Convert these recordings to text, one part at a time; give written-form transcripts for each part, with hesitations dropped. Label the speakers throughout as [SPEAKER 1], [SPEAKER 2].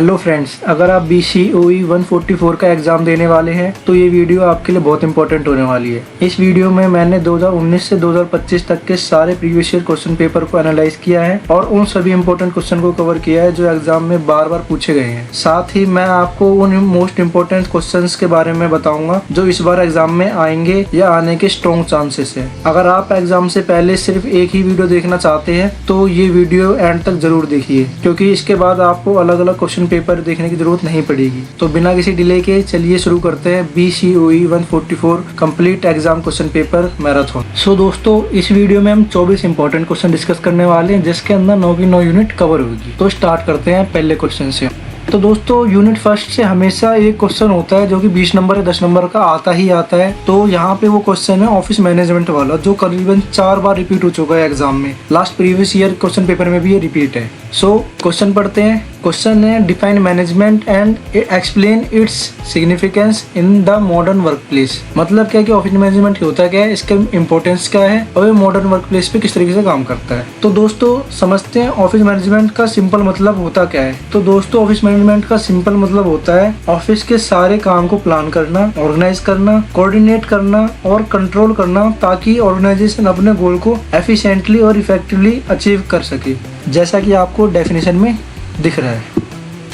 [SPEAKER 1] Hello friends, अगर आप BCOE 144 का एग्ज़ाम देने वाले हैं तो ये वीडियो आपके लिए बहुत इंपॉर्टेंट होने वाली है। इस वीडियो में मैंने 2019 से 2025 तक के सारे प्रीवियस ईयर क्वेश्चन पेपर को एनालाइज किया है और उन सभी इंपॉर्टेंट क्वेश्चन को कवर किया है जो एग्जाम में बार बार पूछे गए हैं। साथ ही मैं आपको उन मोस्ट इम्पोर्टेंट क्वेश्चन के बारे में बताऊंगा जो इस बार एग्जाम में आएंगे या आने के स्ट्रॉन्ग चांसेस है। अगर आप एग्जाम से पहले सिर्फ एक ही वीडियो देखना चाहते हैं तो ये वीडियो एंड तक जरूर देखिए, क्योंकि इसके बाद आपको अलग अलग क्वेश्चन पेपर देखने की जरूरत नहीं पड़ेगी। तो बिना किसी डिले के चलिए शुरू करते हैं BCOE 144 complete exam question paper marathon. So दोस्तों, इस वीडियो में हम 24 इंपॉर्टेंट क्वेश्चन डिस्कस करने वाले हैं जिसके अंदर 9 की 9 यूनिट कवर होगी। तो स्टार्ट करते हैं पहले क्वेश्चन से। तो दोस्तों, यूनिट फर्स्ट से हमेशा एक क्वेश्चन होता है जो कि 20 नंबर या 10 नंबर का आता ही आता है। तो यहाँ पे वो क्वेश्चन है ऑफिस मैनेजमेंट वाला, जो करीबन 4 बार रिपीट हो चुका है एग्जाम में। Last previous year question paper में भी ये रिपीट है। सो क्वेश्चन पढ़ते हैं। क्वेश्चन है define management and explain its significance in the modern work place. मतलब क्या कि ऑफिस मैनेजमेंट होता क्या है, इसका इम्पोर्टेंस क्या है और ये मॉडर्न वर्क प्लेस पे किस तरीके से काम करता है। तो दोस्तों समझते हैं ऑफिस मैनेजमेंट का सिंपल मतलब होता क्या है। तो दोस्तों, ऑफिस मैनेजमेंट का सिंपल मतलब होता है ऑफिस के सारे काम को प्लान करना, ऑर्गेनाइज करना, कोऑर्डिनेट करना और कंट्रोल करना, ताकि ऑर्गेनाइजेशन अपने गोल को एफिशिएंटली और इफेक्टिवली अचीव कर सके, जैसा कि आपको डेफिनेशन में दिख रहा है।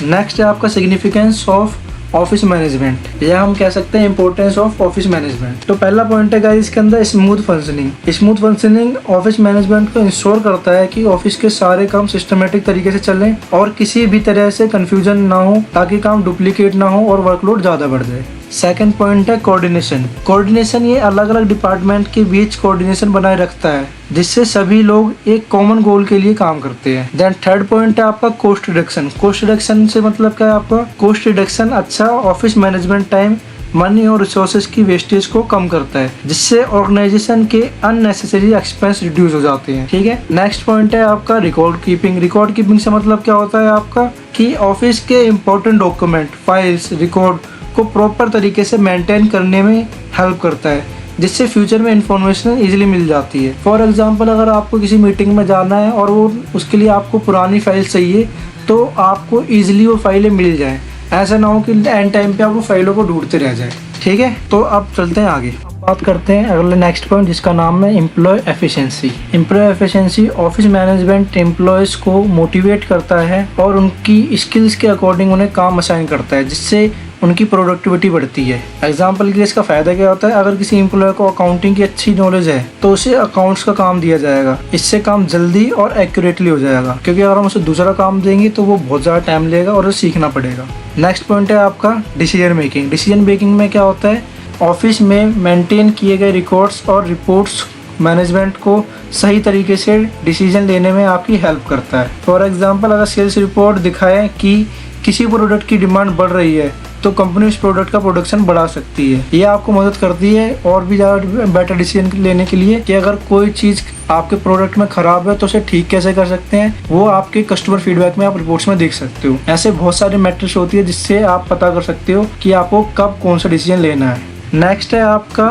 [SPEAKER 1] नेक्स्ट है आपका सिग्निफिकेंस ऑफ ऑफिस मैनेजमेंट, या हम कह सकते हैं इंपॉर्टेंस ऑफ ऑफिस मैनेजमेंट। तो पहला पॉइंट है गाइस इसके अंदर smooth functioning. Smooth functioning office management को इंश्योर करता है कि ऑफिस के सारे काम सिस्टमेटिक तरीके से चलें और किसी भी तरह से कंफ्यूजन ना हो, ताकि काम डुप्लीकेट ना हो और वर्कलोड ज्यादा बढ़ जाए। सेकंड पॉइंट है कोऑर्डिनेशन। कोऑर्डिनेशन ये अलग अलग डिपार्टमेंट के बीच कोऑर्डिनेशन बनाए रखता है, जिससे सभी लोग एक कॉमन गोल के लिए काम करते हैं। देन थर्ड पॉइंट है आपका कॉस्ट रिडक्शन। कॉस्ट रिडक्शन से मतलब क्या है आपका? कॉस्ट रिडक्शन अच्छा ऑफिस मैनेजमेंट टाइम, मनी और रिसोर्सेज की वेस्टेज को कम करता है, जिससे ऑर्गेनाइजेशन के अननेसेसरी एक्सपेंस रिड्यूस हो जाते हैं। ठीक है। नेक्स्ट पॉइंट है आपका रिकॉर्ड कीपिंग। रिकॉर्ड कीपिंग से मतलब क्या होता है आपका कि ऑफिस के इम्पोर्टेंट डॉक्यूमेंट, फाइल्स, रिकॉर्ड को प्रॉपर तरीके से मेंटेन करने में हेल्प करता है, जिससे फ्यूचर में इंफॉर्मेशन इजीली मिल जाती है। फॉर एग्जांपल, अगर आपको किसी मीटिंग में जाना है और वो उसके लिए आपको पुरानी फाइल चाहिए, तो आपको इजीली वो फाइलें मिल जाएं। ऐसा ना हो कि एंड टाइम पे आप वो फाइलों को ढूंढते रह जाए। ठीक है। तो अब चलते हैं आगे, बात करते हैं अगले नेक्स्ट पॉइंट जिसका नाम है employ efficiency. Employ efficiency office management employees को मोटिवेट करता है और उनकी स्किल्स के अकॉर्डिंग उन्हें काम असाइन करता है, जिससे उनकी प्रोडक्टिविटी बढ़ती है। एग्जाम्पल के लिए इसका फायदा क्या होता है? अगर किसी एम्प्लॉय को अकाउंटिंग की अच्छी नॉलेज है तो उसे अकाउंट्स का काम दिया जाएगा। इससे काम जल्दी और एक्यूरेटली हो जाएगा, क्योंकि अगर हम उसे दूसरा काम देंगे तो वो बहुत ज़्यादा टाइम लेगा और उसे सीखना पड़ेगा। नेक्स्ट पॉइंट है आपका डिसीजन मेकिंग। डिसीजन मेकिंग में क्या होता है? ऑफिस में मेंटेन किए गए रिकॉर्ड्स और रिपोर्ट्स मैनेजमेंट को सही तरीके से डिसीजन लेने में आपकी हेल्प करता है। फॉर एग्जांपल, अगर सेल्स रिपोर्ट दिखाए कि किसी प्रोडक्ट की डिमांड बढ़ रही है तो कंपनी उस प्रोडक्ट का प्रोडक्शन बढ़ा सकती है। ये आपको मदद करती है और भी ज़्यादा बेटर डिसीजन लेने के लिए कि अगर कोई चीज़ आपके प्रोडक्ट में ख़राब है तो उसे ठीक कैसे कर सकते हैं, वो आपके कस्टमर फीडबैक में आप रिपोर्ट्स में देख सकते हो। ऐसे बहुत सारे मैट्रिक्स होती है जिससे आप पता कर सकते हो कि आपको कब कौन सा डिसीजन लेना है। नेक्स्ट है आपका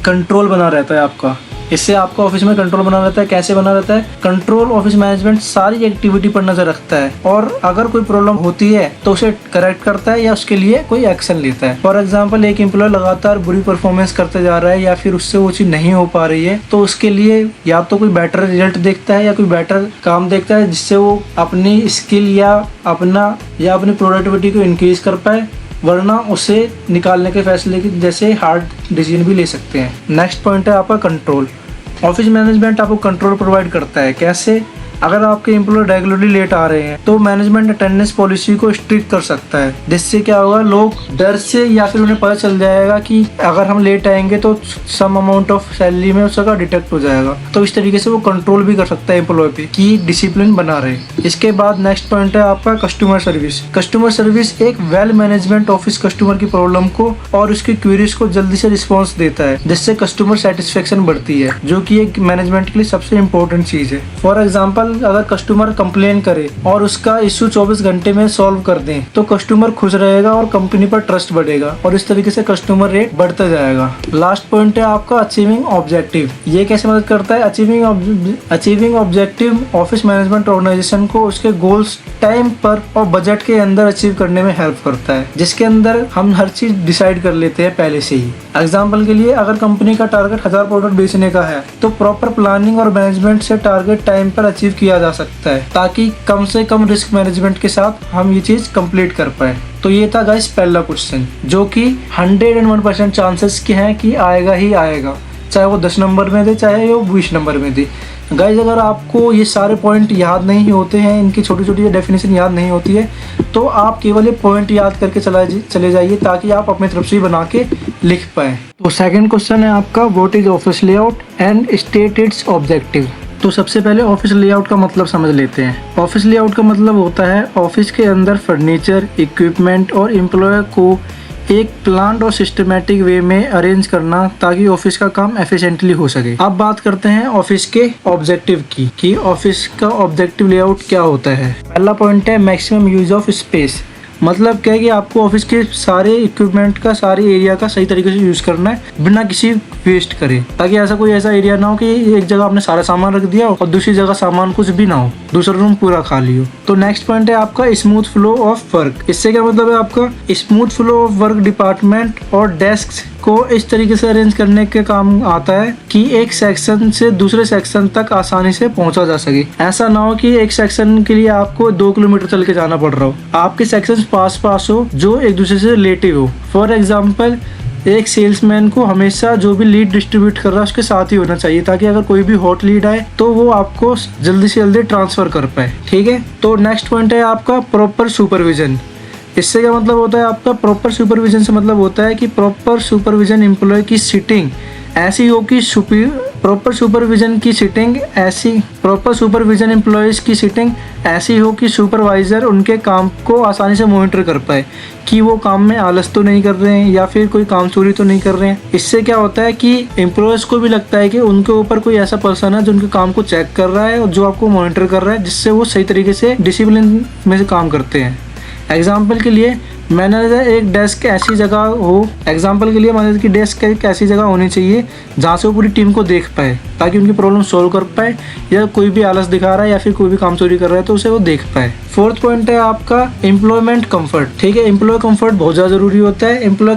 [SPEAKER 1] कंट्रोल बना रहता है आपका। इससे आपका ऑफिस में कंट्रोल बना रहता है। कैसे बना रहता है? कंट्रोल ऑफिस मैनेजमेंट सारी एक्टिविटी पर नजर रखता है और अगर कोई प्रॉब्लम होती है तो उसे करेक्ट करता है या उसके लिए कोई एक्शन लेता है। फॉर एग्जांपल, एक एम्प्लॉय लगातार बुरी परफॉर्मेंस करते जा रहा है या फिर उससे वो चीज़ नहीं हो पा रही है, तो उसके लिए या तो कोई बेटर रिजल्ट देखता है या कोई बेटर काम देखता है, जिससे वो अपनी स्किल या अपनी प्रोडक्टिविटी को इंक्रीज कर पाए, वरना उसे निकालने के फैसले की जैसे हार्ड डिसीजन भी ले सकते हैं। नेक्स्ट पॉइंट है आपका कंट्रोल। ऑफिस मैनेजमेंट आपको कंट्रोल प्रोवाइड करता है। कैसे? अगर आपके एम्प्लॉय रेगुलरली लेट आ रहे हैं तो मैनेजमेंट अटेंडेंस पॉलिसी को स्ट्रिक्ट कर सकता है, जिससे क्या होगा, लोग डर से या फिर उन्हें पता चल जाएगा कि अगर हम लेट आएंगे तो सम अमाउंट ऑफ सैलरी में उसका डिटेक्ट हो जाएगा। तो इस तरीके से वो कंट्रोल भी कर सकता है एम्प्लॉय पे कि डिसिप्लिन बना रहे। इसके बाद नेक्स्ट पॉइंट है आपका कस्टमर सर्विस। कस्टमर सर्विस एक वेल मैनेजमेंट ऑफिस कस्टमर की प्रॉब्लम को और उसकी क्वेरीज को जल्दी से रिस्पॉन्स देता है, जिससे कस्टमर सेटिस्फेक्शन बढ़ती है, जो कि एक मैनेजमेंट के लिए सबसे इम्पोर्टेंट चीज है। फॉर एग्जाम्पल, एग्जाम्पल अगर कस्टमर कंप्लेन करे और उसका इशू 24 घंटे में सॉल्व कर दें तो कस्टमर खुश रहेगा और कंपनी पर ट्रस्ट बढ़ेगा और इस तरीके से कस्टमर रेट बढ़ता जाएगा। लास्ट पॉइंट है आपका अचीविंग ऑब्जेक्टिव। ये कैसे मदद करता है? Achieving objective office management organisation को उसके गोल्स टाइम पर और बजट के अंदर अचीव करने में हेल्प करता है, जिसके अंदर हम हर चीज डिसाइड कर लेते हैं पहले से ही। एग्जाम्पल के लिए अगर कंपनी का टारगेट 1000 प्रोडक्ट बेचने का है तो प्रॉपर प्लानिंग और मैनेजमेंट से टारगेट टाइम पर अचीव किया जा सकता है, ताकि कम से कम रिस्क मैनेजमेंट के साथ हम ये चीज कंप्लीट कर पाए। तो ये था गाइस पहला क्वेश्चन, जो कि 101% चांसेस के हैं कि आएगा ही आएगा, चाहे वो 10 नंबर में दे चाहे वो 20 नंबर में दे। गाइज अगर आपको ये सारे पॉइंट याद नहीं होते हैं, इनकी छोटी छोटी डेफिनेशन याद नहीं होती है, तो आप केवल ये पॉइंट याद करके चले जाइए ताकि आप अपनी तरफ से बना के लिख पाएँ। तो सेकंड क्वेश्चन है आपका, what is office layout and state it's objective. तो सबसे पहले ऑफिस लेआउट का मतलब समझ लेते हैं। ऑफिस लेआउट का मतलब होता है ऑफिस के अंदर फर्नीचर, इक्विपमेंट और एम्प्लॉय को एक प्लान्ड और सिस्टमेटिक वे में अरेंज करना ताकि ऑफिस का काम एफिशिएंटली हो सके। अब बात करते हैं ऑफिस के ऑब्जेक्टिव की कि ऑफिस का ऑब्जेक्टिव लेआउट क्या होता है। पहला पॉइंट है मैक्सिमम यूज ऑफ स्पेस। मतलब क्या है कि आपको ऑफिस के सारे इक्विपमेंट का, सारे एरिया का सही तरीके से यूज करना है बिना किसी वेस्ट करे, ताकि ऐसा एरिया ना हो कि एक जगह आपने सारा सामान रख दिया और दूसरी जगह सामान कुछ भी ना हो, दूसरा रूम पूरा खाली हो। तो नेक्स्ट पॉइंट है आपका स्मूथ फ्लो ऑफ वर्क। इससे क्या मतलब है आपका smooth flow of work department और डेस्क को इस तरीके से अरेंज करने के काम आता है कि एक सेक्शन से दूसरे सेक्शन तक आसानी से पहुंचा जा सके। ऐसा ना हो कि एक सेक्शन के लिए आपको 2 किलोमीटर चल के जाना पड़ रहा हो, आपके सेक्शन पास हो जो एक दूसरे से रिलेटिव हो। फॉर एग्जाम्पल एक सेल्समैन को हमेशा जो भी लीड डिस्ट्रीब्यूट कर रहा है उसके साथ ही होना चाहिए, ताकि अगर कोई भी हॉट लीड आए तो वो आपको जल्दी से जल्दी ट्रांसफर कर पाए। ठीक है, तो नेक्स्ट पॉइंट है आपका प्रॉपर सुपरविजन। इससे क्या मतलब होता है आपका? प्रॉपर सुपरविजन से मतलब होता है कि प्रॉपर सुपरविजन एम्प्लॉय की सीटिंग ऐसी हो कि प्रॉपर सुपरविजन एम्प्लॉयज की सीटिंग ऐसी हो कि सुपरवाइजर उनके काम को आसानी से मॉनिटर कर पाए कि वो काम में आलस तो नहीं कर रहे हैं या फिर कोई काम चोरी तो नहीं कर रहे हैं। इससे क्या होता है कि एम्प्लॉयज को भी लगता है कि उनके ऊपर कोई ऐसा पर्सन है जो उनके काम को चेक कर रहा है और जो आपको मॉनिटर कर रहा है, जिससे वो सही तरीके से डिसिप्लिन में से काम करते हैं। एग्जाम्पल के लिए मैनेजर एक डेस्क ऐसी जगह हो, एग्जाम्पल के लिए मैनेजर की डेस्क एक ऐसी जगह होनी चाहिए जहाँ से वो पूरी टीम को देख पाए, ताकि उनकी प्रॉब्लम सॉल्व कर पाए, या कोई भी आलस दिखा रहा है या फिर कोई भी काम चोरी कर रहा है तो उसे वो देख पाए। फोर्थ पॉइंट है आपका एम्प्लॉयमेंट कंफर्ट। ठीक है, एम्प्लॉय कंफर्ट बहुत ज़्यादा जरूरी होता है। एम्प्लॉय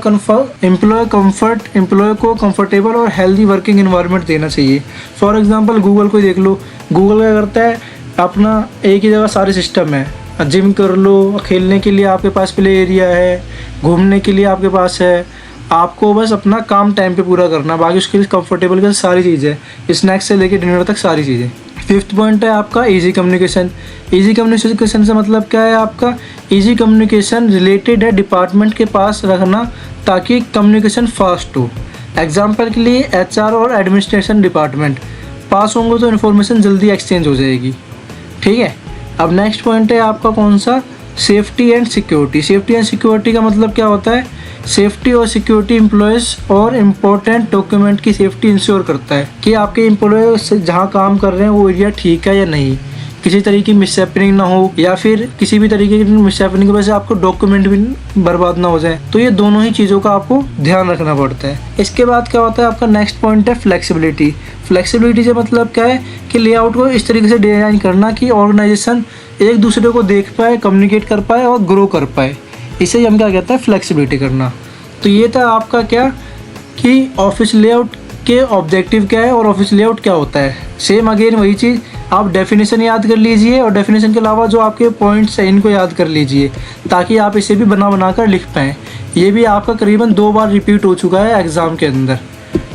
[SPEAKER 1] कंफर्ट एम्प्लॉय को कंफर्टेबल और हेल्दी वर्किंग एनवायरनमेंट देना चाहिए। फॉर एग्जाम्पल गूगल को देख लो, गूगल क्या करता है, अपना एक ही जगह सारे सिस्टम है, जिम कर लो, खेलने के लिए आपके पास प्ले एरिया है, घूमने के लिए आपके पास है, आपको बस अपना काम टाइम पे पूरा करना, बाकी उसके लिए कंफर्टेबल का सारी चीज़ें, स्नैक्स से लेके डिनर तक सारी चीज़ें। फिफ्थ पॉइंट है आपका इजी कम्युनिकेशन। इजी कम्युनिकेशन से मतलब क्या है आपका? इजी कम्युनिकेशन रिलेटेड है डिपार्टमेंट के पास रखना ताकि कम्युनिकेशन फास्ट हो। एग्जाम्पल के लिए HR और एडमिनिस्ट्रेशन डिपार्टमेंट पास होंगे तो इन्फॉर्मेशन जल्दी एक्सचेंज हो जाएगी। ठीक है, अब नेक्स्ट पॉइंट है आपका कौन सा? Safety and security. Safety and security का मतलब क्या होता है? सेफ्टी और सिक्योरिटी एम्प्लॉयज़ और इम्पोर्टेंट डॉक्यूमेंट की सेफ्टी इंश्योर करता है कि आपके एम्प्लॉय जहाँ काम कर रहे हैं वो एरिया ठीक है या नहीं, किसी तरीके की मिसहैपनिंग ना हो या फिर किसी भी तरीके की मिसहैपनिंग की वजह से आपको डॉक्यूमेंट भी बर्बाद ना हो जाए। तो ये दोनों ही चीज़ों का आपको ध्यान रखना पड़ता है। इसके बाद क्या होता है आपका नेक्स्ट पॉइंट है फ्लेक्सिबिलिटी। फ्लेक्सिबिलिटी से मतलब क्या है कि लेआउट को इस तरीके से डिज़ाइन करना कि ऑर्गेनाइजेशन एक दूसरे को देख पाए, कम्युनिकेट कर पाए और ग्रो कर पाए। इसे हम क्या कहते हैं? फ्लेक्सिबिलिटी करना। तो ये था आपका क्या कि ऑफिस लेआउट के ऑब्जेक्टिव क्या है और ऑफिस लेआउट क्या होता है। सेम अगेन वही चीज़, आप डेफिनेशन याद कर लीजिए और डेफिनेशन के अलावा जो आपके पॉइंट्स हैं इनको याद कर लीजिए ताकि आप इसे भी बना कर लिख पाएँ। ये भी आपका करीबन 2 बार रिपीट हो चुका है एग्ज़ाम के अंदर।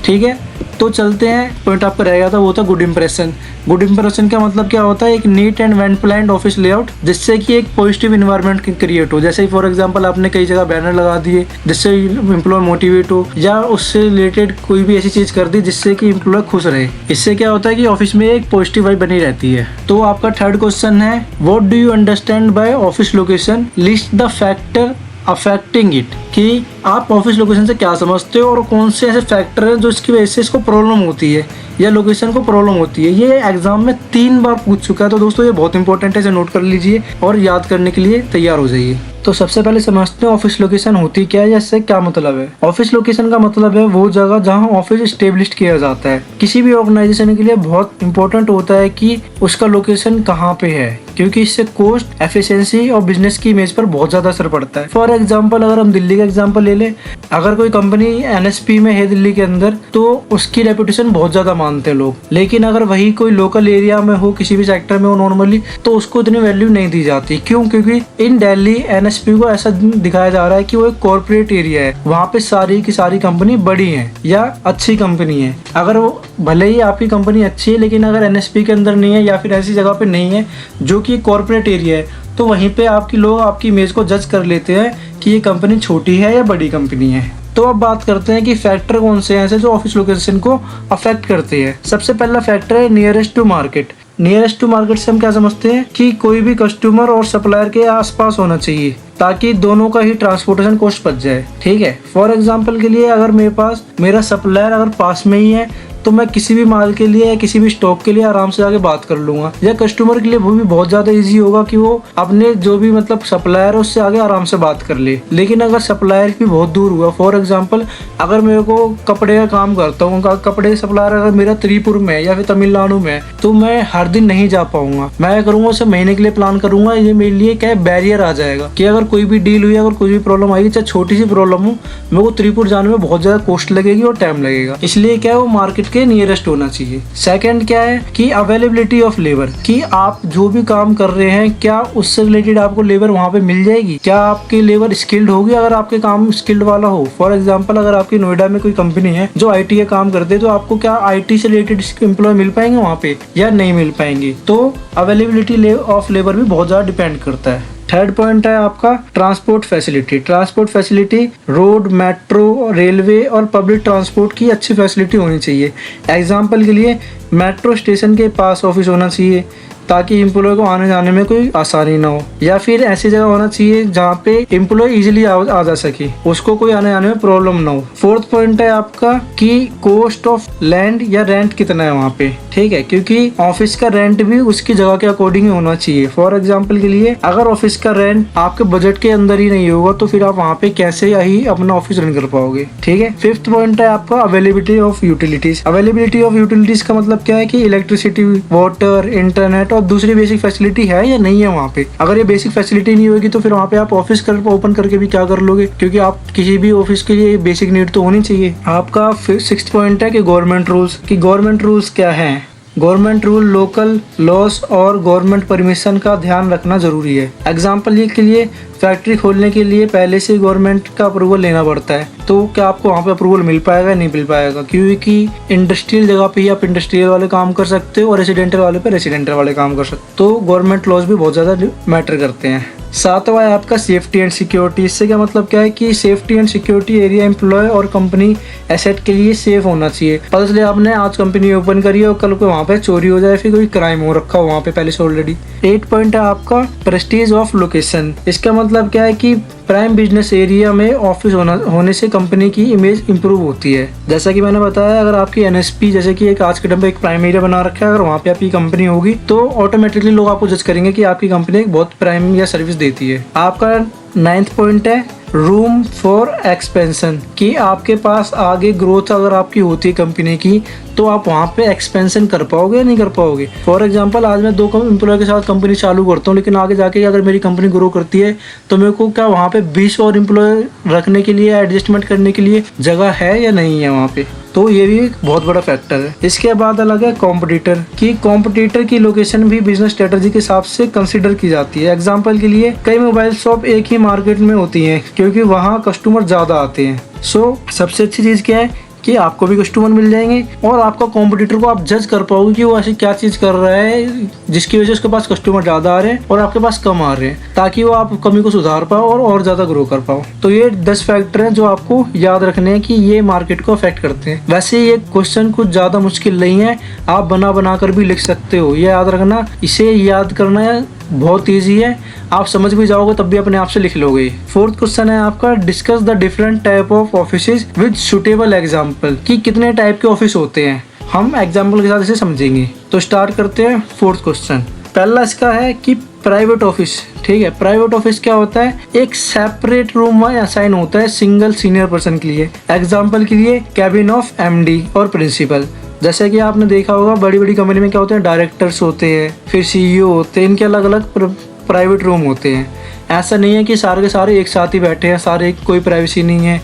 [SPEAKER 1] ठीक है, तो चलते हैं, पॉइंट आपका रह गया था वो था गुड इंप्रेशन। गुड इंप्रेशन का मतलब क्या होता है? एक neat and well planned office layout जिससे कि एक पॉजिटिव इन्वायरमेंट क्रिएट हो। जैसे फॉर एग्जांपल आपने कई जगह बैनर लगा दिए जिससे एम्प्लॉय मोटिवेट हो, या उससे रिलेटेड कोई भी ऐसी चीज कर दी जिससे कि एम्प्लॉय खुश रहे। इससे क्या होता है कि ऑफिस में एक पॉजिटिव वाइब बनी रहती है। तो आपका थर्ड क्वेश्चन है, what do you understand by office location? List the factor affecting it. कि आप ऑफिस लोकेशन से क्या समझते हो और कौन से ऐसे फैक्टर हैं जो इसकी वजह से इसको प्रॉब्लम होती है या लोकेशन को प्रॉब्लम होती है। ये एग्जाम में 3 बार पूछ चुका है, तो दोस्तों ये बहुत इंपॉर्टेंट है, इसे नोट कर लीजिए और याद करने के लिए तैयार हो जाइए। तो सबसे पहले समझते हैं ऑफिस लोकेशन होती क्या है या इससे क्या मतलब है। ऑफिस लोकेशन का मतलब है वो जगह जहां ऑफिस स्टेब्लिश किया जाता है। किसी भी ऑर्गेनाइजेशन के लिए बहुत इंपॉर्टेंट होता है कि उसका लोकेशन कहाँ पे है, क्योंकि इससे कॉस्ट, एफिशिएंसी और बिजनेस की इमेज पर बहुत ज्यादा असर पड़ता है। फॉर एग्जाम्पल अगर हम दिल्ली का एग्जाम्पल ले लें, अगर कोई कंपनी एनएसपी में है दिल्ली के अंदर तो उसकी रेपुटेशन बहुत ज्यादा मानते हैं लोग। लेकिन अगर वही कोई लोकल एरिया में हो, किसी भी सेक्टर में हो नॉर्मली, तो उसको इतनी वैल्यू नहीं दी जाती। क्यों? क्योंकि इन दिल्ली एनएसपी को ऐसा दिखाया जा रहा है कि वो एक कॉर्पोरेट एरिया है, वहाँ पे सारी की सारी कंपनी बड़ी है या अच्छी कंपनी है। अगर वो भले ही आपकी कंपनी अच्छी है, लेकिन अगर एनएसपी के अंदर नहीं है या फिर ऐसी जगह पे नहीं है जो कि कॉर्पोरेट एरिया है, तो वहीं पे आपकी लोग आपकी इमेज को जज कर लेते हैं कि ये कंपनी छोटी है या बड़ी कंपनी है। तो अब बात करते हैं कि फैक्टर कौन से हैं ऐसे जो ऑफिस लोकेशन को अफेक्ट करते हैं। सबसे पहला फैक्टर है nearest to market. Nearest to market से हम क्या समझते हैं कि कोई भी कस्टमर और सप्लायर के आसपास होना चाहिए ताकि दोनों का ही ट्रांसपोर्टेशन कॉस्ट बच जाए। ठीक है, फॉर एग्जांपल के लिए अगर मेरे पास मेरा सप्लायर अगर पास में ही है तो मैं किसी भी माल के लिए या किसी भी स्टॉक के लिए आराम से आके बात कर लूंगा, या कस्टमर के लिए वो भी बहुत ज्यादा इजी होगा कि वो अपने जो भी मतलब सप्लायर है उससे आगे आराम से बात कर ले। लेकिन अगर सप्लायर भी बहुत दूर हुआ, फॉर एग्जांपल अगर मेरे को कपड़े का काम करता हूँ, कपड़े सप्लायर अगर मेरा त्रिपुर में या फिर तमिलनाडु में, तो मैं हर दिन नहीं जा पाऊंगा। मैं करूंगा उसे महीने के लिए प्लान करूंगा। ये मेरे लिए क्या बैरियर आ जाएगा कि अगर कोई भी डील हुई, अगर कोई भी प्रॉब्लम आएगी, चाहे छोटी सी प्रॉब्लम हो, मेरे को त्रिपुर जाने में बहुत ज्यादा कॉस्ट लगेगी और टाइम लगेगा। इसलिए क्या है, वो मार्केट के नियरेस्ट होना चाहिए। सेकंड क्या है कि अवेलेबिलिटी ऑफ लेबर, कि आप जो भी काम कर रहे हैं क्या उससे रिलेटेड आपको लेबर वहां पे मिल जाएगी, क्या आपकी लेबर स्किल्ड होगी अगर आपके काम स्किल्ड वाला हो। फॉर एग्जांपल अगर आपकी नोएडा में कोई कंपनी है जो आईटी का काम करते हैं, तो आपको क्या आईटी से रिलेटेड एम्प्लॉय मिल पाएंगे वहां पे या नहीं मिल पाएंगे। तो अवेलेबिलिटी ऑफ लेबर भी बहुत ज्यादा डिपेंड करता है। थर्ड पॉइंट है आपका transport facility. Transport facility road, metro, railway और पब्लिक ट्रांसपोर्ट की अच्छी फैसिलिटी होनी चाहिए। एग्जाम्पल के लिए मेट्रो स्टेशन के पास ऑफिस होना चाहिए ताकि एम्प्लॉय को आने जाने में कोई आसानी ना हो, या फिर ऐसी जगह होना चाहिए जहाँ पे एम्प्लॉय इजीली आ जा सके, उसको कोई आने जाने में प्रॉब्लम ना हो। फोर्थ पॉइंट है आपका कि कॉस्ट ऑफ लैंड या रेंट कितना है वहाँ पे। ठीक है, क्योंकि ऑफिस का रेंट भी उसकी जगह के अकॉर्डिंग होना चाहिए। फॉर एग्जाम्पल के लिए अगर ऑफिस का रेंट आपके बजट के अंदर ही नहीं होगा तो फिर आप वहाँ पे कैसे ही अपना ऑफिस रन कर पाओगे। ठीक है, फिफ्थ पॉइंट है आपका availability of utilities. Availability of utilities का मतलब क्या है कि इलेक्ट्रिसिटी, वाटर, इंटरनेट और दूसरी बेसिक फैसिलिटी है या नहीं है वहाँ पे। अगर ये बेसिक फैसिलिटी नहीं होगी तो फिर वहाँ पे आप ऑफिस ओपन करके भी क्या कर लोगे, क्योंकि आप किसी भी ऑफिस के लिए बेसिक नीड तो होनी चाहिए। आपका सिक्स्थ पॉइंट है कि गवर्नमेंट रूल्स। कि गवर्नमेंट रूल्स क्या है। गवर्नमेंट रूल, लोकल लॉस और गवर्नमेंट परमिशन का ध्यान रखना जरूरी है। एग्जाम्पल के लिए फैक्ट्री खोलने के लिए पहले से गवर्नमेंट का अप्रूवल लेना पड़ता है, तो क्या आपको वहाँ पे अप्रूवल मिल पाएगा? नहीं मिल पाएगा, क्योंकि इंडस्ट्रियल जगह पे ही आप इंडस्ट्रियल वाले काम कर सकते हो और रेसिडेंटल वाले पे रेसिडेंटल वाले काम कर सकते हो। तो गवर्नमेंट लॉज भी बहुत ज़्यादा मैटर करते हैं। सातवां है आपका सेफ्टी एंड सिक्योरिटी। इससे क्या मतलब क्या है कि safety and security area employ और कंपनी एसेट के लिए सेफ होना चाहिए। पता चले आपने आज कंपनी ओपन करी है और कल को वहाँ पे चोरी हो जाए, फिर कोई क्राइम हो रखा हो वहाँ पे पहले से ऑलरेडी। 8 पॉइंट है आपका प्रेस्टीज ऑफ लोकेशन। इसका मतलब क्या है कि प्राइम बिजनेस एरिया में ऑफिस होने से कंपनी की इमेज इंप्रूव होती है। जैसा कि मैंने बताया, अगर आपकी एनएसपी जैसे कि एक आज के टाइम पे एक प्राइम एरिया बना रखा है, अगर वहाँ पे आपकी कंपनी होगी तो ऑटोमेटिकली लोग आपको जज करेंगे कि आपकी कंपनी एक बहुत प्राइम या सर्विस देती है। आपका 9th पॉइंट है रूम फॉर एक्सपेंशन। कि आपके पास आगे ग्रोथ अगर आपकी होती है कंपनी की तो आप वहाँ पे एक्सपेंशन कर पाओगे या नहीं कर पाओगे। फॉर एग्जांपल आज मैं 2 एम्प्लॉय के साथ कंपनी चालू करता हूँ, लेकिन आगे जाके अगर मेरी कंपनी ग्रो करती है तो मेरे को क्या वहाँ पे 20 और एम्प्लॉय रखने के लिए, एडजस्टमेंट करने के लिए जगह है या नहीं है वहाँ पे। तो ये भी एक बहुत बड़ा फैक्टर है। इसके बाद अलग है कॉम्पिटिटर। कि कॉम्पिटिटर की लोकेशन भी बिजनेस स्ट्रेटजी के हिसाब से कंसिडर की जाती है। एग्जांपल के लिए कई मोबाइल शॉप एक ही मार्केट में होती हैं क्योंकि वहाँ कस्टमर ज़्यादा आते हैं। सो सबसे अच्छी चीज़ क्या है कि आपको भी कस्टमर मिल जाएंगे और आपका कॉम्पिटिटर को आप जज कर पाओगे कि वो ऐसी क्या चीज़ कर रहा है जिसकी वजह से उसके पास कस्टमर ज़्यादा आ रहे हैं और आपके पास कम आ रहे हैं, ताकि वो आप कमी को सुधार पाओ और ज़्यादा ग्रो कर पाओ। तो ये 10 फैक्टर हैं जो आपको याद रखने हैं कि ये मार्केट को अफेक्ट करते हैं। वैसे ये क्वेश्चन कुछ ज़्यादा मुश्किल नहीं है, आप बना कर भी लिख सकते हो। ये याद रखना, इसे याद करना बहुत ईजी है, आप समझ भी जाओगे तब भी अपने आप से लिख लोगे। फोर्थ क्वेश्चन है आपका, discuss the different type of offices with suitable example, कि कितने टाइप के ऑफिस होते हैं। हम एग्जाम्पल के साथ इसे समझेंगे। तो स्टार्ट करते हैं फोर्थ क्वेश्चन। पहला इसका है कि प्राइवेट ऑफिस। ठीक है, प्राइवेट ऑफिस क्या होता है, एक सेपरेट रूम में असाइन होता है सिंगल सीनियर पर्सन के लिए। एग्जाम्पल के लिए कैबिन ऑफ एमडी और प्रिंसिपल। जैसे कि आपने देखा होगा बड़ी बड़ी कंपनी में क्या होते हैं, डायरेक्टर्स होते हैं, फिर सीईओ होते हैं, इनके अलग अलग प्राइवेट रूम होते हैं। ऐसा नहीं है कि सारे के सारे एक साथ ही बैठे हैं, सारे कोई प्राइवेसी नहीं है,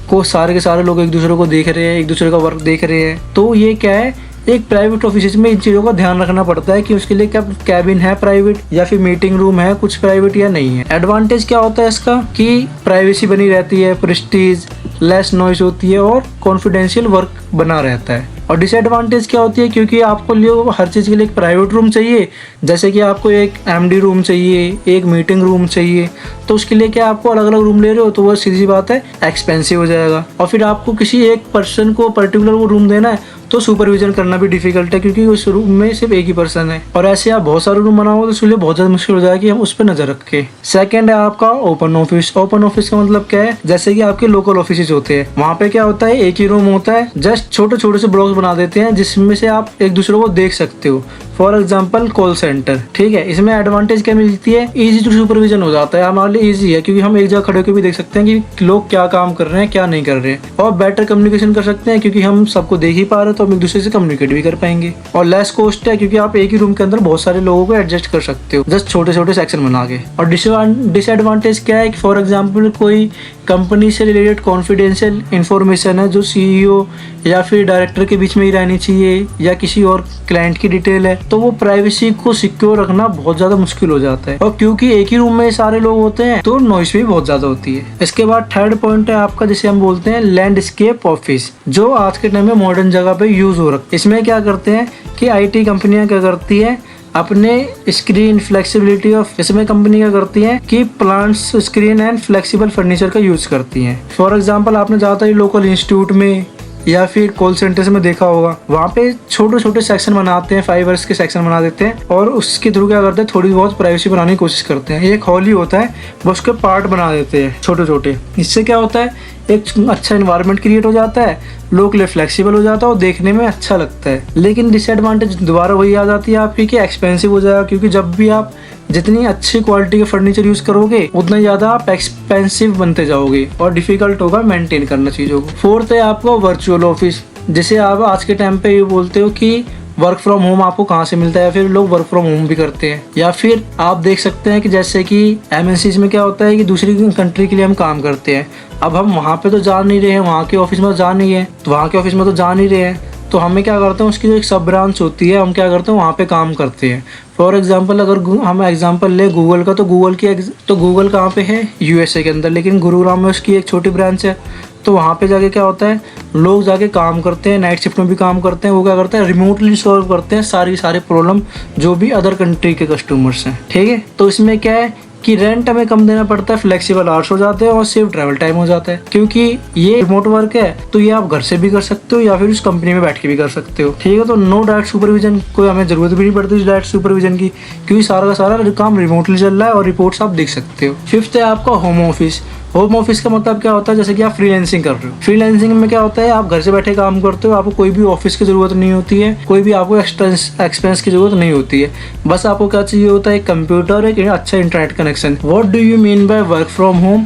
[SPEAKER 1] को सारे के सारे लोग एक दूसरे को देख रहे हैं, एक दूसरे का वर्क देख रहे हैं। तो ये क्या है, एक प्राइवेट ऑफिस में इन चीज़ों का ध्यान रखना पड़ता है कि उसके लिए क्या कैबिन है प्राइवेट या फिर मीटिंग रूम है कुछ प्राइवेट या नहीं है। एडवांटेज क्या होता है इसका कि प्राइवेसी बनी रहती है, प्रेस्टीज, लेस नॉइज होती है और कॉन्फिडेंशियल वर्क बना रहता है। और डिसएडवांटेज क्या होती है, क्योंकि आपको लिए हर चीज़ के लिए एक प्राइवेट रूम चाहिए, जैसे कि आपको एक एमडी रूम चाहिए, एक मीटिंग रूम चाहिए, तो उसके लिए क्या आपको अलग अलग रूम ले रहे हो तो वो सीधी बात है एक्सपेंसिव हो जाएगा। और फिर आपको किसी एक पर्सन को पर्टिकुलर वो रूम देना है तो सुपरविजन करना भी डिफिकल्ट है, क्योंकि उस रूम में सिर्फ एक ही पर्सन है। और ऐसे आप बहुत सारे रूम बनाओगे तो उसके लिए बहुत ज़्यादा मुश्किल हो जाएगा कि हम उस पर नजर रखें। सेकंड है आपका ओपन ऑफिस। ओपन ऑफिस का मतलब क्या है, जैसे कि आपके लोकल ऑफिस होते हैं, वहाँ पे क्या होता है, एक ही रूम होता है, जस्ट छोटे छोटे से ब्लॉक्स बना देते हैं जिसमें से आप एक दूसरे को देख सकते हो। For example call centre. ठीक है, इसमें एडवांटेज क्या मिलती है, इजी टू सुपरविजन हो जाता है, हमारे लिए इजी है क्योंकि हम एक जगह खड़े होकर भी देख सकते हैं कि लोग क्या काम कर रहे हैं क्या नहीं कर रहे हैं। और बेटर कम्युनिकेशन कर सकते हैं क्योंकि हम सबको देख ही पा रहे हैं तो हम एक दूसरे से कम्युनिकेट भी कर पाएंगे। और लेस कॉस्ट है क्योंकि आप एक ही रूम के अंदर बहुत सारे लोगों को एडजस्ट कर सकते हो जस्ट छोटे छोटे सेक्शन बना के। और डिसएडवांटेज क्या है कि फॉर एग्जाम्पल कोई कंपनी से रिलेटेड कॉन्फिडेंशियल इंफॉर्मेशन है जो सीईओ या फिर डायरेक्टर के बीच में ही रहनी चाहिए या किसी और क्लाइंट की डिटेल है, तो वो प्राइवेसी को सिक्योर रखना बहुत ज़्यादा मुश्किल हो जाता है। और क्योंकि एक ही रूम में सारे लोग होते हैं तो नॉइस भी बहुत ज़्यादा होती है। इसके बाद थर्ड पॉइंट है आपका जिसे हम बोलते हैं लैंडस्केप ऑफिस, जो आज के टाइम में मॉडर्न जगह पे यूज हो रहा है। इसमें क्या करते हैं कि आईटी कंपनियां क्या करती है, अपने स्क्रीन फ्लेक्सिबिलिटी ऑफ, इसमें कंपनी क्या करती है कि plants screen and flexible furniture का यूज करती हैं। फॉर एग्जांपल आपने ज़्यादातर लोकल इंस्टीट्यूट में या फिर कॉल सेंटर्स में देखा होगा, वहाँ पे छोटे छोटे सेक्शन बनाते हैं, फाइबर्स के सेक्शन बना देते हैं और उसके थ्रू क्या करते हैं, थोड़ी बहुत प्राइवेसी बनाने की कोशिश करते हैं। एक हॉल ही होता है, वो उसके पार्ट बना देते हैं छोटे छोटे। इससे क्या होता है, एक अच्छा इन्वायरमेंट क्रिएट हो जाता है, लोग के लिए फ्लेक्सिबल हो जाता है और देखने में अच्छा लगता है। लेकिन डिसएडवांटेज दोबारा वही आ जाती है आपकी कि एक्सपेंसिव हो जाएगा, क्योंकि जब भी आप जितनी अच्छी क्वालिटी के फर्नीचर यूज करोगे उतना ज़्यादा आप एक्सपेंसिव बनते जाओगे और डिफिकल्ट होगा मेंटेन करना चीज़ों को। फोर्थ है आपका वर्चुअल ऑफिस, जिसे आप आज के टाइम पे ये बोलते हो कि वर्क फ्रॉम होम आपको कहाँ से मिलता है, या फिर लोग वर्क फ्रॉम होम भी करते हैं। या फिर आप देख सकते हैं कि जैसे कि एमएनसीज में क्या होता है कि दूसरी कंट्री के लिए हम काम करते हैं, अब हम वहाँ पे तो जा नहीं रहे हैं, वहाँ के ऑफिस में तो जा नहीं है, तो वहाँ के ऑफिस में तो जा नहीं रहे हैं, तो हमें क्या करते हैं, उसकी जो एक सब ब्रांच होती है हम क्या करते हैं वहाँ पे काम करते हैं। फॉर एग्जांपल अगर हम एग्जांपल ले गूगल का, तो गूगल कहाँ पे है, यूएसए के अंदर, लेकिन गुरुग्राम में उसकी एक छोटी ब्रांच है। तो वहाँ पे जाके क्या होता है, लोग जाके काम करते हैं, नाइट शिफ्ट में भी काम करते हैं, वो क्या करते हैं रिमोटली सॉल्व करते हैं सारे प्रॉब्लम जो भी अदर कंट्री के कस्टमर्स हैं। ठीक है, तो इसमें क्या है कि रेंट हमें कम देना पड़ता है, फ्लेक्सिबल आवर्स हो जाते हैं और सेव ट्रैवल टाइम हो जाता है। क्योंकि ये रिमोट वर्क है तो ये आप घर से भी कर सकते हो या फिर उस कंपनी में बैठ के भी कर सकते हो। ठीक है, तो नो डायरेक्ट सुपरविजन, कोई हमें जरूरत भी नहीं पड़ती डायरेक्ट सुपरविजन की, क्योंकि सारा का सारा काम रिमोटली चल रहा है और रिपोर्ट्स आप देख सकते हो। फिफ्थ है आपका होम ऑफिस। होम ऑफिस का मतलब क्या होता है, जैसे कि आप फ्रीलांसिंग कर रहे हो। फ्रीलांसिंग में क्या होता है, आप घर से बैठे काम करते हो, आपको कोई भी ऑफिस की जरूरत नहीं होती है, कोई भी आपको एक्सपेंस की जरूरत नहीं होती है। बस आपको क्या चाहिए होता है, एक कंप्यूटर, एक अच्छा internet connection. What do you mean by work from home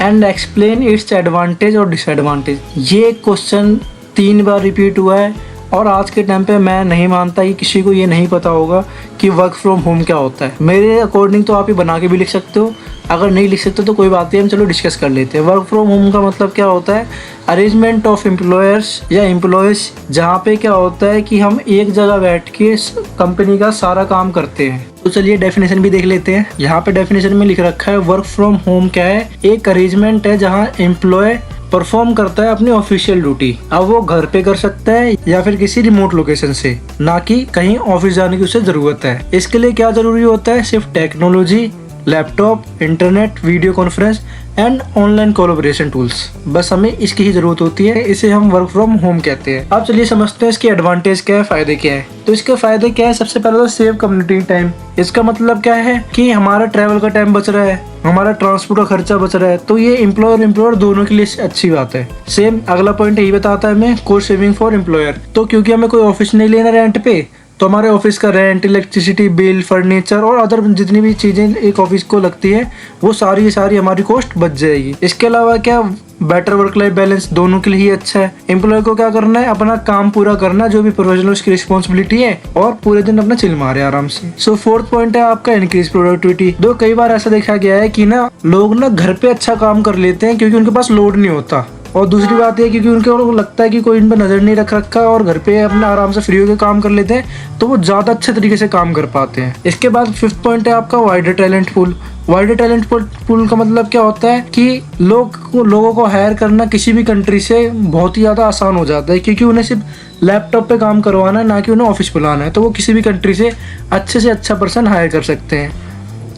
[SPEAKER 1] and explain it's advantage और डिसएडवांटेज। ये क्वेश्चन 3 बार रिपीट हुआ है और आज के टाइम पे मैं नहीं मानता कि किसी को ये नहीं पता होगा कि वर्क फ्रॉम होम क्या होता है। मेरे अकॉर्डिंग तो आप ये बना के भी लिख सकते हो, अगर नहीं लिख सकते तो कोई बात नहीं, हम चलो डिस्कस कर लेते हैं। वर्क फ्रॉम होम का मतलब क्या होता है, अरेंजमेंट ऑफ एम्प्लॉयर्स या एम्प्लॉयज़, जहाँ पे क्या होता है कि हम एक जगह बैठ के कंपनी का सारा काम करते हैं। तो चलिए डेफिनेशन भी देख लेते हैं। यहाँ पे डेफिनेशन में लिख रखा है वर्क फ्रॉम होम क्या है, एक अरेंजमेंट है जहाँ एम्प्लॉय परफॉर्म करता है अपनी ऑफिशियल ड्यूटी। अब वो घर पे कर सकता है या फिर किसी रिमोट लोकेशन से, ना कि कहीं ऑफिस जाने की उसे जरूरत है। इसके लिए क्या जरूरी होता है, सिर्फ technology, laptop, internet, video conference and online collaboration tools. बस हमें इसकी ही जरूरत होती है, इसे हम वर्क फ्रॉम होम कहते हैं। अब चलिए समझते हैं इसके एडवांटेज क्या है, फायदे क्या है। तो इसके फायदे क्या है, सबसे पहले तो सेव कम्युनिटी टाइम। इसका मतलब क्या है कि हमारा ट्रैवल का टाइम बच रहा है, हमारा ट्रांसपोर्ट का खर्चा बच रहा है, तो ये एम्प्लॉयर दोनों के लिए अच्छी बात है। सेम अगला पॉइंट यही बताता है हमें कॉस्ट सेविंग फॉर एम्प्लॉयर। तो क्योंकि हमें कोई ऑफिस नहीं लेना रेंट पे, तो हमारे ऑफिस का रेंट, इलेक्ट्रिसिटी बिल, फर्नीचर और अदर जितनी भी चीज़ें एक ऑफिस को लगती है वो सारी हमारी कॉस्ट बच जाएगी। इसके अलावा क्या, बेटर वर्क लाइफ बैलेंस दोनों के लिए ही अच्छा है। एम्प्लॉय को क्या करना है, अपना काम पूरा करना, जो भी प्रोफेशनल उसकी रिस्पॉन्सिबिलिटी है, और पूरे दिन अपना चिल मारे आराम से। सो फोर्थ पॉइंट है आपका इंक्रीज प्रोडक्टिविटी। दो कई बार ऐसा देखा गया है कि ना लोग ना घर पे अच्छा काम कर लेते हैं क्योंकि उनके पास लोड नहीं होता, और दूसरी बात है क्योंकि उनको लगता है कि कोई इन पर नज़र नहीं रख रखा और घर पे अपना आराम से फ्री होकर काम कर लेते हैं, तो वो ज़्यादा अच्छे तरीके से काम कर पाते हैं। इसके बाद फिफ्थ पॉइंट है आपका wider talent pool. Wider talent pool का मतलब क्या होता है कि लोगों को हायर करना किसी भी कंट्री से बहुत ही ज़्यादा आसान हो जाता है, क्योंकि उन्हें सिर्फ लैपटॉप पे काम करवाना है, ना कि उन्हें ऑफिस बुलाना है, तो वो किसी भी कंट्री से अच्छा पर्सन हायर कर सकते हैं।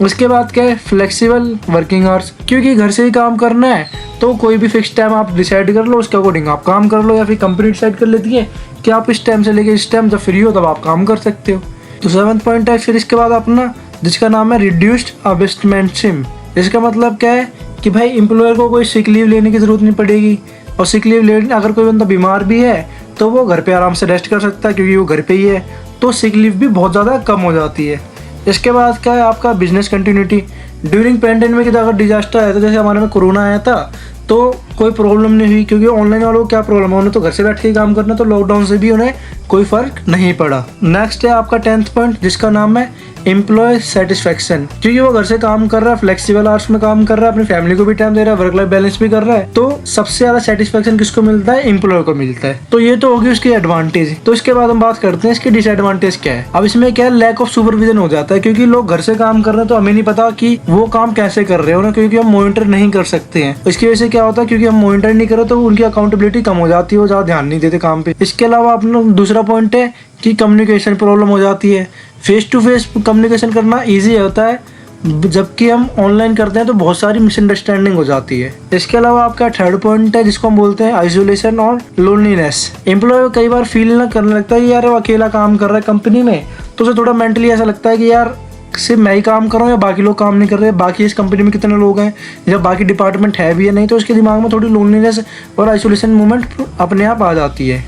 [SPEAKER 1] उसके बाद क्या है, फ्लेक्सिबल वर्किंग आवर्स। क्योंकि घर से ही काम करना है तो कोई भी फिक्स टाइम आप डिसाइड कर लो, उसके अकॉर्डिंग आप काम कर लो, या फिर कंपनी डिसाइड कर लेती है कि आप इस टाइम से लेके इस टाइम जब फ्री हो तब आप काम कर सकते हो। तो सेवंथ पॉइंट है फिर इसके बाद अपना, जिसका नाम है रिड्यूस्ड अबेस्टमेंटशिप। इसका मतलब क्या है कि भाई एम्प्लॉयर को कोई सिक लीव लेने की जरूरत नहीं पड़ेगी, और सिक लीव लेने अगर कोई बंदा बीमार भी है तो वो घर पे आराम से रेस्ट कर सकता है क्योंकि वो घर पे ही है, तो सिक लीव भी बहुत ज़्यादा कम हो जाती है। इसके बाद क्या है आपका बिजनेस कंटिन्यूटी। ड्यूरिंग पैंडेमिक अगर डिजास्टर आया था, जैसे हमारे में कोरोना आया था, तो कोई प्रॉब्लम नहीं हुई, क्योंकि ऑनलाइन वालों को क्या प्रॉब्लम है, उन्हें तो घर से बैठ के ही काम करना, तो लॉकडाउन से भी उन्हें कोई फर्क नहीं पड़ा। नेक्स्ट है आपका 10th पॉइंट, जिसका नाम है एम्प्लॉय सेटिस्फेक्शन। क्योंकि वो घर से काम कर रहा है, फ्लेक्सिबल आवर्स में काम कर रहा है, अपनी फैमिली को भी टाइम दे रहा है, वर्क लाइफ बैलेंस भी कर रहा है, तो सबसे ज्यादा सेटिस्फेक्शन किसको मिलता है, एम्प्लॉय को मिलता है। तो ये तो होगी उसकी एडवांटेज। तो इसके बाद हम बात करते हैं इसकी डिसएडवांटेज क्या है। अब इसमें क्या है, लैक ऑफ सुपरविजन हो जाता है, क्योंकि लोग घर से काम कर रहे हैं तो हमें नहीं पता कि वो काम कैसे कर रहे हैं, क्योंकि हम मॉनिटर नहीं कर सकते हैं। इसकी वजह से क्या होता है, क्योंकि हम मॉनिटर नहीं कर रहे तो उनकी अकाउंटेबिलिटी कम हो जाती है, वो ज्यादा ध्यान नहीं देते काम पे। इसके अलावा अपना दूसरा पॉइंट है कि कम्युनिकेशन प्रॉब्लम हो जाती है। फेस टू फेस कम्युनिकेशन करना इजी होता है, जबकि हम ऑनलाइन करते हैं तो बहुत सारी मिसअंडरस्टैंडिंग हो जाती है। इसके अलावा आपका थर्ड पॉइंट है जिसको हम बोलते हैं आइसोलेशन और लोनलीनेस। एम्प्लॉय कई बार फील ना करने लगता है कि यार वो अकेला काम कर रहा है कंपनी में, तो उसे थोड़ा मेंटली ऐसा लगता है कि यार सिर्फ मैं ही काम कर रहा हूँ या बाकी लोग काम नहीं कर रहे, बाकी इस कंपनी में कितने लोग हैं, या बाकी डिपार्टमेंट है भी या नहीं, तो उसके दिमाग में थोड़ी लोनलीनेस और आइसोलेशन मूवमेंट अपने आप आ जाती है।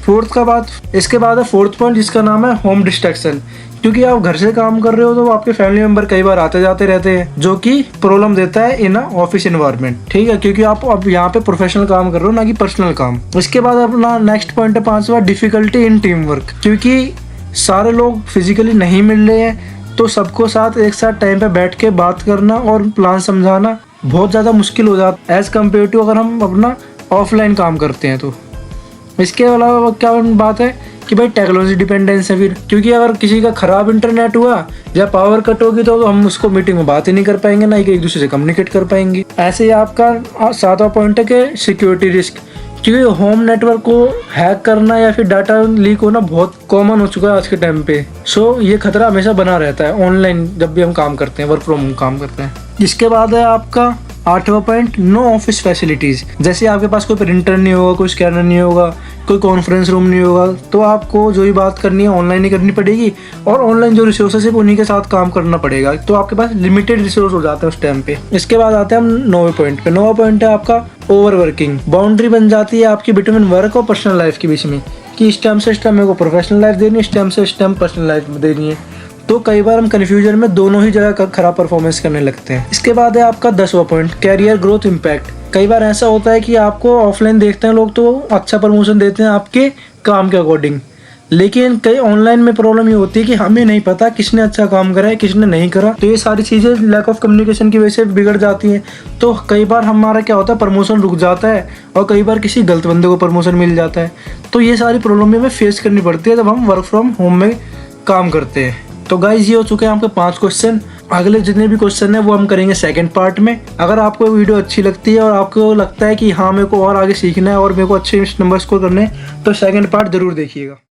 [SPEAKER 1] इसके बाद है फोर्थ पॉइंट, जिसका नाम है होम डिस्ट्रैक्शन। क्योंकि आप घर से काम कर रहे हो तो आपके फैमिली मेंबर कई बार आते जाते रहते हैं, जो कि प्रॉब्लम देता है इन ऑफिस एनवायरनमेंट। ठीक है, क्योंकि आप अब यहाँ पे प्रोफेशनल काम कर रहे हो, ना कि पर्सनल काम। उसके बाद अपना नेक्स्ट पॉइंट है 5वां, डिफिकल्टी इन टीम वर्क। क्योंकि सारे लोग फिजिकली नहीं मिल रहे हैं, तो सबको साथ एक साथ टाइम पे बैठ के बात करना और प्लान समझाना बहुत ज़्यादा मुश्किल हो जाता है एज कम्पेयर टू अगर हम अपना ऑफलाइन काम करते हैं तो। इसके अलावा क्या बात है कि भाई टेक्नोलॉजी डिपेंडेंस है फिर, क्योंकि अगर किसी का ख़राब इंटरनेट हुआ या पावर कट होगी तो हम उसको मीटिंग में बात ही नहीं कर पाएंगे, ना ही एक दूसरे से कम्युनिकेट कर पाएंगे। ऐसे ही आपका 7वां पॉइंट है कि सिक्योरिटी रिस्क। क्योंकि होम नेटवर्क को हैक करना या फिर डाटा लीक होना बहुत कॉमन हो चुका है आज के टाइम पे। सो ये खतरा हमेशा बना रहता है ऑनलाइन जब भी हम काम करते हैं, वर्क फ्रॉम होम काम करते हैं। इसके बाद है आपका 8वां पॉइंट, नो ऑफिस फैसिलिटीज़। जैसे आपके पास कोई प्रिंटर नहीं होगा, कोई स्कैनर नहीं होगा, कोई कॉन्फ्रेंस रूम नहीं होगा, तो आपको जो भी बात करनी है ऑनलाइन ही करनी पड़ेगी, और ऑनलाइन जो रिसोर्सेस है उन्हीं के साथ काम करना पड़ेगा, तो आपके पास लिमिटेड रिसोर्स हो जाते हैं उस टाइम पे। इसके बाद आते हैं हम 9वें पॉइंट पे। 9वां पॉइंट है आपका ओवर वर्किंग। बाउंड्री बन जाती है आपकी बिटवीन वर्क और पर्सनल लाइफ के बीच में, कि इस टाइम से इस टाइम मेरे को प्रोफेशनल लाइफ देनी है, इस टाइम से इस टाइम पर्सनल लाइफ देनी है, तो कई बार हम कन्फ्यूजन में दोनों ही जगह खराब परफॉर्मेंस करने लगते हैं। इसके बाद है आपका 10वां पॉइंट, कैरियर ग्रोथ इम्पैक्ट। कई बार ऐसा होता है कि आपको ऑफलाइन देखते हैं लोग तो अच्छा प्रमोशन देते हैं आपके काम के अकॉर्डिंग, लेकिन कई ऑनलाइन में प्रॉब्लम ये होती है कि हमें नहीं पता किसने अच्छा काम करा है, किसने नहीं करा, तो ये सारी चीज़ें लैक ऑफ कम्युनिकेशन की वजह से बिगड़ जाती हैं। तो कई बार हमारा क्या होता है, प्रमोशन रुक जाता है, और कई बार किसी गलत बंदे को प्रमोशन मिल जाता है। तो ये सारी प्रॉब्लम भी हमें फेस करनी पड़ती है जब हम वर्क फ्रॉम होम में काम करते हैं। तो गाइज ये हो चुके हैं आपके 5 क्वेश्चन। अगले जितने भी क्वेश्चन है वो हम करेंगे सेकंड पार्ट में। अगर आपको वीडियो अच्छी लगती है और आपको लगता है कि हाँ मेरे को और आगे सीखना है और मेरे को अच्छे नंबर स्कोर करने हैं, तो सेकंड पार्ट जरूर देखिएगा।